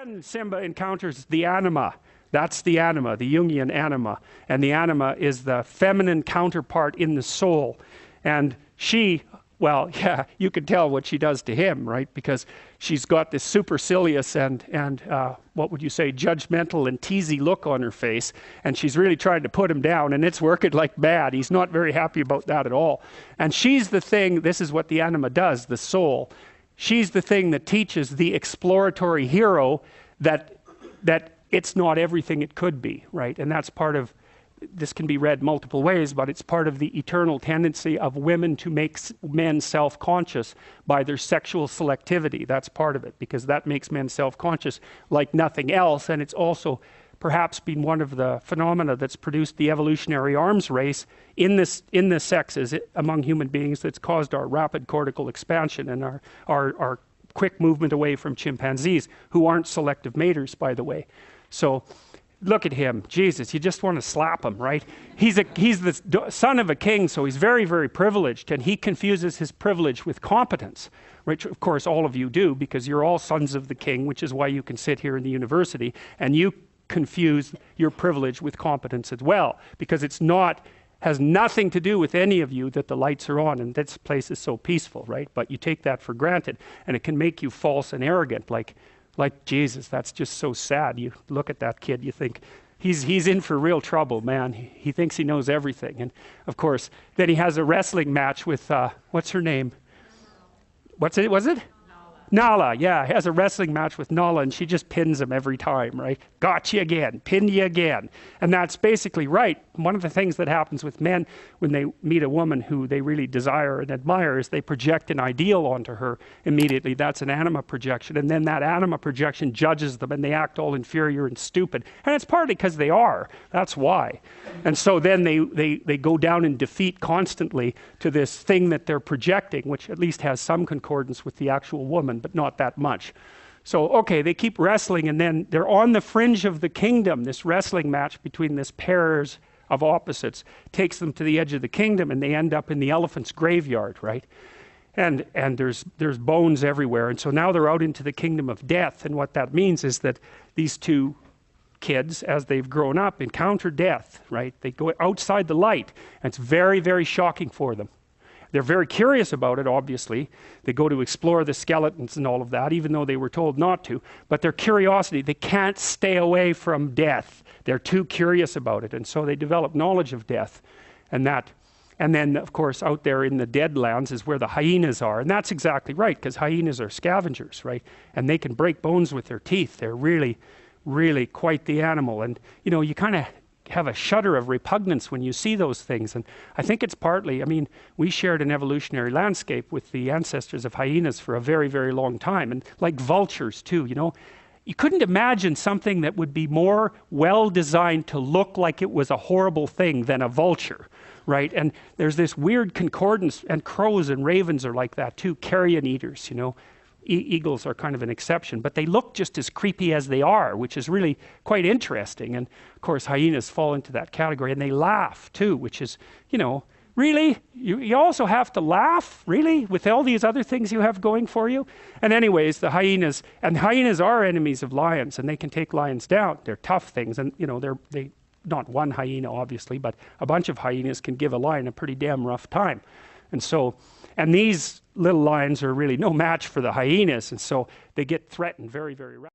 then Simba encounters the anima. That's the anima, the Jungian anima. And the anima is the feminine counterpart in the soul. And she, well, yeah, you can tell what she does to him, right? Because she's got this supercilious and what would you say, judgmental and teasy look on her face. And she's really trying to put him down, and it's working like mad. He's not very happy about that at all. And she's the thing, this is what the anima does, the soul. She's the thing that teaches the exploratory hero that it's not everything it could be, right? And that's part of, this can be read multiple ways, but it's part of the eternal tendency of women to make men self-conscious by their sexual selectivity. That's part of it, because that makes men self-conscious like nothing else. And it's also perhaps been one of the phenomena that's produced the evolutionary arms race in the sexes among human beings that's caused our rapid cortical expansion and our quick movement away from chimpanzees, who aren't selective maters, by the way. So look at him, Jesus, you just want to slap him, right? He's the son of a king, so he's very, very privileged, and he confuses his privilege with competence, which of course all of you do, because you're all sons of the king, which is why you can sit here in the university, and you confuse your privilege with competence as well, because has nothing to do with any of you that the lights are on and this place is so peaceful, right? But you take that for granted, and it can make you false and arrogant, like Jesus. That's just so sad. You look at that kid, you think he's in for real trouble, man. He thinks he knows everything. And of course, then he has a wrestling match with what's her name? Was it Nala? Yeah, he has a wrestling match with Nala, and she just pins him every time, right? Got you again, pinned you again. And that's basically right. One of the things that happens with men when they meet a woman who they really desire and admire is they project an ideal onto her immediately. That's an anima projection. And then that anima projection judges them, and they act all inferior and stupid. And it's partly because they are. That's why. And so then they go down in defeat constantly to this thing that they're projecting, which at least has some concordance with the actual woman, but not that much. So, okay, they keep wrestling, and then they're on the fringe of the kingdom. This wrestling match between this pairs of opposites takes them to the edge of the kingdom, and they end up in the elephant's graveyard, right? And there's bones everywhere. And so now they're out into the kingdom of death. And what that means is that these two kids, as they've grown up, encounter death, right? They go outside the light, and it's very, very shocking for them. They're very curious about it, obviously. They go to explore the skeletons and all of that, even though they were told not to. But their curiosity, they can't stay away from death. They're too curious about it. And so they develop knowledge of death. And then, of course, out there in the deadlands is where the hyenas are. And that's exactly right, because hyenas are scavengers, right? And they can break bones with their teeth. They're really, really quite the animal. And, you know, you kind of have a shudder of repugnance when you see those things. And I think it's partly, I mean, we shared an evolutionary landscape with the ancestors of hyenas for a very, very long time, and like vultures too, you know. You couldn't imagine something that would be more well designed to look like it was a horrible thing than a vulture, right? And there's this weird concordance, and crows and ravens are like that too, carrion eaters, you know. Eagles are kind of an exception, but they look just as creepy as they are, which is really quite interesting. And of course, hyenas fall into that category, and they laugh too, which is, you know, really? You also have to laugh, really, with all these other things you have going for you? And anyways, the hyenas are enemies of lions, and they can take lions down. They're tough things, and you know, they not one hyena, obviously, but a bunch of hyenas can give a lion a pretty damn rough time. And so, and these little lions are really no match for the hyenas, and so they get threatened very, very rapidly.